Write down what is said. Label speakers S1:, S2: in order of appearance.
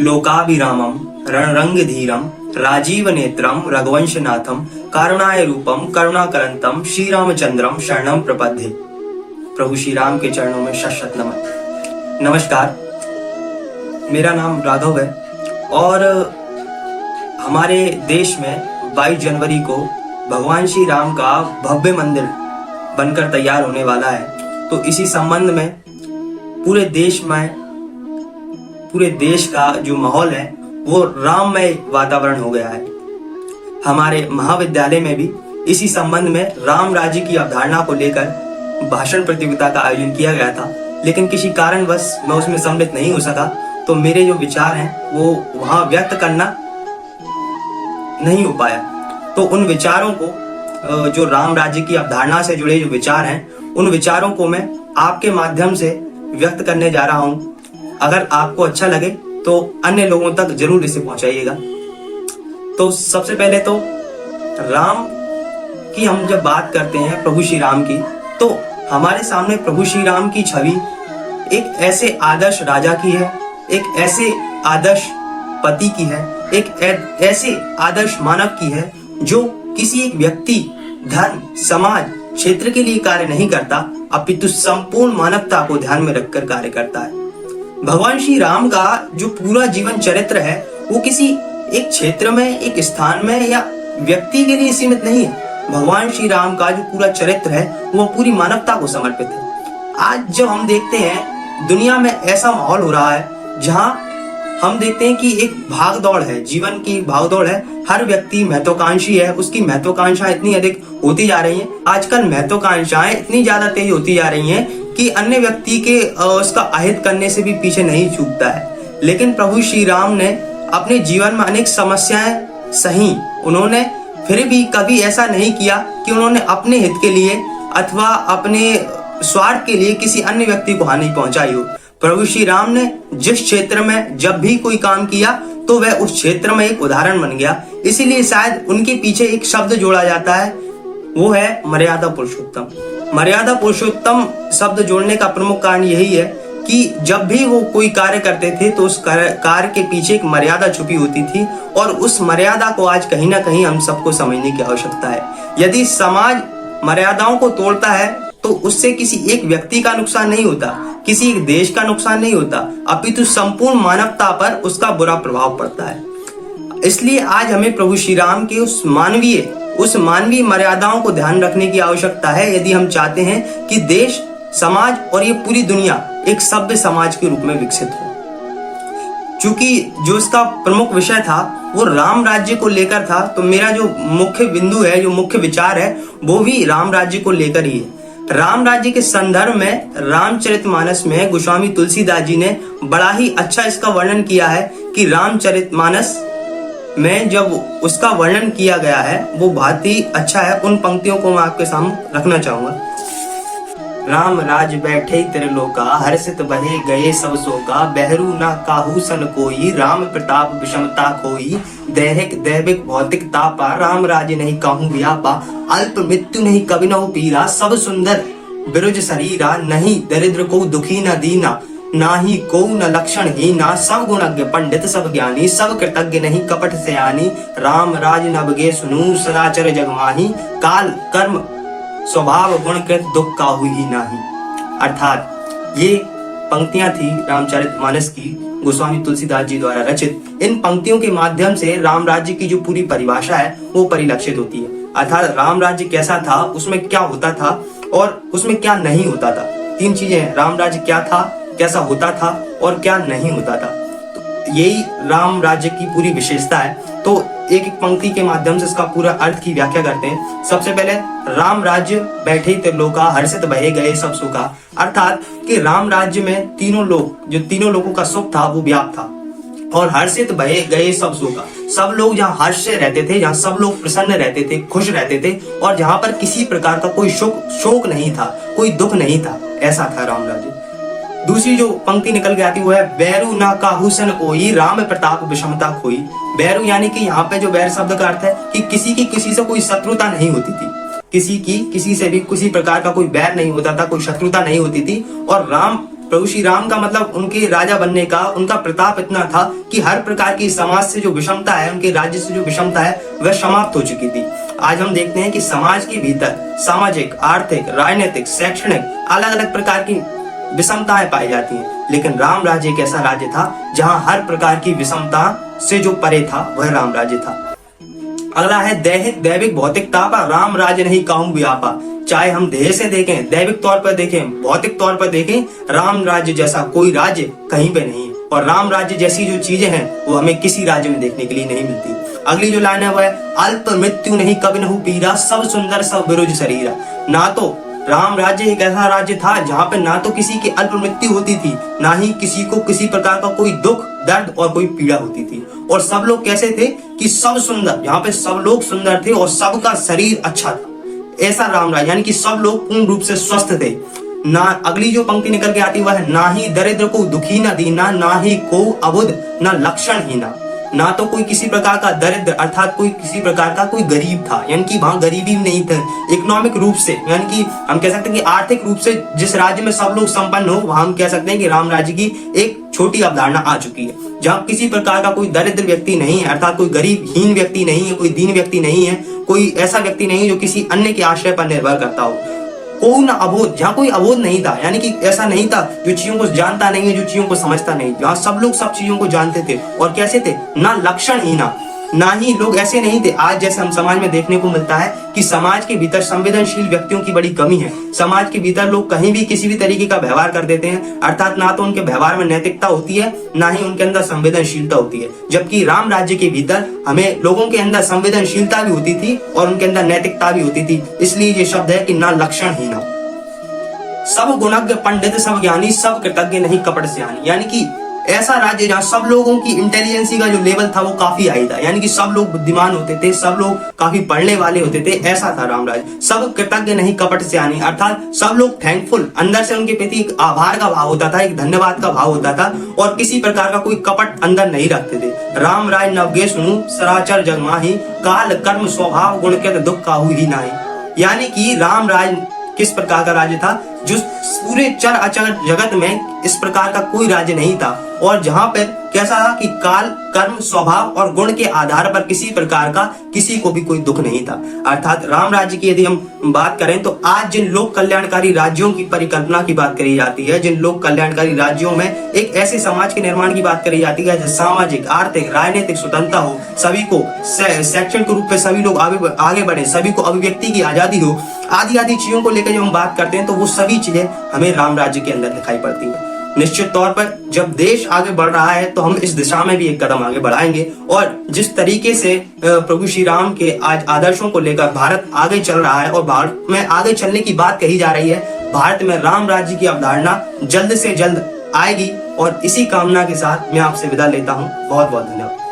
S1: लोकाभिरामं रणरंगधीरं राजीवनेत्रं रघुवंशनाथं कारुणाय रूपम करुणाकरंतम श्री रामचंद्रम शरणम प्रपद्ये। प्रभु श्री राम के चरणों में शत शत नमन। नमस्कार, मेरा नाम राघव है और हमारे देश में 22 जनवरी को भगवान श्री राम का भव्य मंदिर बनकर तैयार होने वाला है। तो इसी संबंध में पूरे देश का जो माहौल है वो राममय वातावरण हो गया है। हमारे महाविद्यालय में भी इसी संबंध में राम राज्य की अवधारणा को लेकर भाषण प्रतियोगिता का आयोजन किया गया था, लेकिन किसी कारणवश मैं उसमें सम्मिलित नहीं हो सका। तो मेरे जो विचार हैं वो वहां व्यक्त करना नहीं हो पाया। तो उन विचारों को, जो राम राज्य की अवधारणा से जुड़े जो विचार हैं, उन विचारों को मैं आपके माध्यम से व्यक्त करने जा रहा हूं। अगर आपको अच्छा लगे तो अन्य लोगों तक जरूर इसे पहुंचाइएगा। तो सबसे पहले तो राम की हम जब बात करते हैं, प्रभु श्री राम की, तो हमारे सामने प्रभु श्री राम की छवि एक ऐसे आदर्श राजा की है, एक ऐसे आदर्श पति की है, एक ऐसे आदर्श मानव की है जो किसी एक व्यक्ति, धर्म, समाज, क्षेत्र के लिए कार्य नहीं करता, अपितु संपूर्ण मानवता को ध्यान में रखकर कार्य करता है। भगवान श्री राम का जो पूरा जीवन चरित्र है वो किसी एक क्षेत्र में, एक स्थान में या व्यक्ति के लिए सीमित नहीं है। भगवान श्री राम का जो पूरा चरित्र है वो पूरी मानवता को समर्पित है। आज जब हम देखते हैं दुनिया में ऐसा माहौल हो रहा है जहां हम देखते हैं कि एक भाग दौड़ है, जीवन की भाग दौड़ है, हर व्यक्ति महत्वाकांक्षी है, उसकी महत्वाकांक्षाएं इतनी अधिक होती जा रही हैं। आजकल महत्वाकांक्षाएं इतनी ज्यादा तेज होती जा रही हैं कि अन्य व्यक्ति के उसका अहित करने से भी पीछे नहीं छूटता है। लेकिन प्रभु श्री राम ने अपने जीवन में अनेक समस्याएं सही, उन्होंने फिर भी कभी ऐसा नहीं किया कि उन्होंने अपने हित के लिए अथवा अपने स्वार्थ के लिए किसी अन्य व्यक्ति को हानि पहुंचाई हो। प्रभु श्री राम ने जिस क्षेत्र में जब भी कोई काम किया तो वह उस क्षेत्र में एक उदाहरण बन गया। इसीलिए शायद उनके पीछे एक शब्द जोड़ा जाता है, वो है मर्यादा पुरुषोत्तम। मर्यादा पुरुषोत्तम शब्द जोड़ने का प्रमुख कारण यही है कि जब भी वो कोई कार्य करते थे तो उस कार्य के पीछे एक मर्यादा छुपी होती थी और उस मर्यादा को आज कहीं ना कहीं हम सबको समझने की आवश्यकता है। यदि समाज मर्यादाओं को तोड़ता है तो उससे किसी एक व्यक्ति का नुकसान नहीं होता, किसी एक देश का नुकसान नहीं होता, अपितु संपूर्ण मानवता पर उसका बुरा प्रभाव पड़ता है। इसलिए आज हमें प्रभु श्री राम के उस मानवीय मर्यादाओं को ध्यान रखने की आवश्यकता है, यदि हम चाहते हैं कि देश, समाज और ये पूरी दुनिया एक सभ्य समाज के रूप में विकसित हो। चूंकि जो इसका प्रमुख विषय था वो राम राज्य को लेकर था, तो मेरा जो मुख्य बिंदु है, जो मुख्य विचार है, वो भी राम राज्य को लेकर ही है। राम राज्य के संदर्भ में रामचरितमानस में गोस्वामी तुलसीदास जी ने बड़ा ही अच्छा इसका वर्णन किया है कि रामचरितमानस में जब उसका वर्णन किया गया है वो बहुत ही अच्छा है। उन पंक्तियों को मैं आपके सामने रखना चाहूंगा। राम राज बैठे त्रिलोका, हर्षित बहे गए सब शोका, बहरू ना काहू सन कोई, राम प्रताप विषमता खोई, दैहिक दैविक भौतिक तापा, राम राज नहीं कहूँ व्यापा, अल्प मृत्यु नहीं कभी न पीरा, सब सुंदर बिरुज शरीरा, नहीं दरिद्र को दुखी न दीना, ना ही को न लक्षण ही ना, सब गुणज्ञ पंडित सब ज्ञानी, सब कृतज्ञ नहीं कपट सयानी, राम राज नबगे सुनू सदाचर जगमाही, काल कर्म स्वभाव गुण कृत दुख का हुई ही नाही। अर्थात ये पंक्तियां थी रामचरितमानस की, गोस्वामी तुलसीदास जी द्वारा रचित। इन पंक्तियों के माध्यम से राम राज्य की जो पूरी परिभाषा है वो परिलक्षित होती है। अर्थात राम राज्य कैसा था, उसमें क्या होता था और उसमें क्या नहीं होता था। 3 चीजें, राम राज्य क्या था, कैसा होता था और क्या नहीं होता था। तो यही राम राज्य की पूरी विशेषता है। तो एक एक पंक्ति के माध्यम से इसका पूरा अर्थ की व्याख्या करते हैं। सबसे पहले राम राज्य बैठे त्रिलोका, हर्षित बहे गए सब सुखा। अर्थात कि राम राज्य में तीनों लोगों का सुख था वो व्याप्त था, और हर्षित बहे गए सब सुखा। सब लोग जहाँ हर्ष से रहते थे, जहाँ सब लोग प्रसन्न रहते थे, खुश रहते थे, और जहाँ पर किसी प्रकार का कोई शोक नहीं था, कोई दुख नहीं था, ऐसा था राम राज्य। दूसरी जो पंक्ति निकल के आती वो है, बैरू ना काहू सन कोई, राम प्रताप विषमता खोई। बैरू यानी कि यहाँ पे जो बैर शब्द का अर्थ है कि किसी की किसी से कोई शत्रुता नहीं होती थी, किसी की किसी से भी किसी प्रकार का कोई बैर नहीं होता था, कोई शत्रुता नहीं होती थी। और राम प्रभु श्री राम का मतलब उनके राजा बनने का उनका प्रताप इतना था कि हर प्रकार की समाज से जो विषमता है, उनके राज्य से जो विषमता है, वह समाप्त हो चुकी थी। आज हम देखते हैं कि समाज के भीतर सामाजिक, आर्थिक, राजनीतिक, शैक्षणिक अलग अलग प्रकार की विषमताएं पाई जाती हैं, लेकिन राम राज्य एक ऐसा राज्य था जहां हर प्रकार की विषमता से जो परे था वह राम राज्य था। अगला है दैहिक दैविक भौतिक तापा, राम राज्य नहीं कहूं व्यापा। चाहे हम देह से देखें, दैविक तौर पर देखें, भौतिक तौर पर देखें, राम राज्य जैसा कोई राज्य कहीं पे नहीं है। और राम राज्य जैसी जो चीजें हैं वो हमें किसी राज्य में देखने के लिए नहीं मिलती। अगली जो लाइन है वह अल्प मृत्यु नहीं कभी नहु पीरा, सब सुंदर सब बिरुज शरीरा। ना तो राम राज्य एक ऐसा राज्य था जहाँ पे ना तो किसी की अल्प मृत्यु होती थी, ना ही किसी को किसी प्रकार का कोई दुख, दर्द और कोई पीड़ा होती थी। और सब लोग कैसे थे कि सब सुंदर, यहाँ पे सब लोग सुंदर थे और सबका शरीर अच्छा था। ऐसा राम राज्य, यानी कि सब लोग पूर्ण रूप से स्वस्थ थे। ना अगली जो पंक्ति निकल के आती वह है ना ही दरिद्र को दुखी न दीना, ना ही को अबुध न लक्षण हीना। ना तो कोई किसी प्रकार का दरिद्र अर्थात कोई किसी प्रकार का कोई गरीब था, यानी कि वहां गरीबी नहीं था। इकोनॉमिक रूप से, यानी कि हम कह सकते हैं कि आर्थिक रूप से जिस राज्य में सब लोग संपन्न हो, वहां हम कह सकते हैं कि राम राज्य की एक छोटी अवधारणा आ चुकी है, जहाँ किसी प्रकार का कोई दरिद्र व्यक्ति नहीं है, अर्थात कोई गरीबहीन व्यक्ति नहीं है, कोई दीन व्यक्ति नहीं है, कोई ऐसा व्यक्ति नहीं है जो किसी अन्य के आश्रय पर निर्भर करता हो। कोई ना अबोध, जहाँ कोई अबोध नहीं था, यानी कि ऐसा नहीं था जो चीजों को जानता नहीं है, जो चीजों को समझता नहीं, जहाँ सब लोग सब चीजों को जानते थे। और कैसे थे, ना लक्षण ही ना ही लोग ऐसे नहीं थे आज जैसे हम समाज में देखने को मिलता है कि समाज के भीतर संवेदनशील व्यक्तियों की बड़ी कमी है। समाज के भीतर लोग कहीं भी किसी भी तरीके का व्यवहार कर देते हैं, अर्थात ना तो उनके व्यवहार में नैतिकता होती है, ना ही उनके अंदर संवेदनशीलता होती है। जबकि राम राज्य के भीतर हमें लोगों के अंदर संवेदनशीलता भी होती थी और उनके अंदर नैतिकता भी होती थी। इसलिए ये शब्द है कि ना लक्षण ही ना। सब गुणज्ञ पंडित सब ज्ञानी, सब कृतज्ञ नहीं कपट स्यानी। यानी कि ऐसा राज्य जहाँ सब लोगों की इंटेलिजेंसी का जो लेवल था वो काफी हाई था, यानी कि सब लोग बुद्धिमान होते थे, सब लोग काफी पढ़ने वाले होते थे, ऐसा था राम राज्य। सब कृतज्ञ नहीं कपट स्यानी, अर्थात सब लोग थैंकफुल, अंदर से उनके प्रति एक आभार का भाव होता था, एक धन्यवाद का भाव होता था और किसी प्रकार का कोई कपट अंदर नहीं रखते थे। राम राय नवगे सुनु सराचर जग माही, काल कर्म स्वभाव गुण के दुख काहू ही नाही। यानी कि राम राज किस प्रकार का राज्य था, जो पूरे चर अचर जगत में इस प्रकार का कोई राज्य नहीं था, और जहां पर कैसा था कि काल कर्म स्वभाव और गुण के आधार पर किसी प्रकार का किसी को भी कोई दुख नहीं था। अर्थात राम राज्य की यदि हम बात करें तो आज जिन लोक कल्याणकारी राज्यों की परिकल्पना की बात करी जाती है, जिन लोक कल्याणकारी राज्यों में एक ऐसे समाज के निर्माण की बात करी जाती है जहाँ सामाजिक, आर्थिक, राजनीतिक स्वतंत्रता हो, सभी को शैक्षणिक रूप में सभी लोग आगे बढ़े, सभी को अभिव्यक्ति की आजादी हो, आदि आदि चीजों को लेकर जब हम बात करते हैं तो वो सभी चीजें हमें राम राज्य के अंदर दिखाई पड़ती है। निश्चित तौर पर जब देश आगे बढ़ रहा है तो हम इस दिशा में भी एक कदम आगे बढ़ाएंगे, और जिस तरीके से प्रभु श्री राम के आज आदर्शों को लेकर भारत आगे चल रहा है और भारत में आगे चलने की बात कही जा रही है, भारत में राम राज्य की अवधारणा जल्द से जल्द आएगी। और इसी कामना के साथ मैं आपसे विदा लेता हूँ। बहुत बहुत धन्यवाद।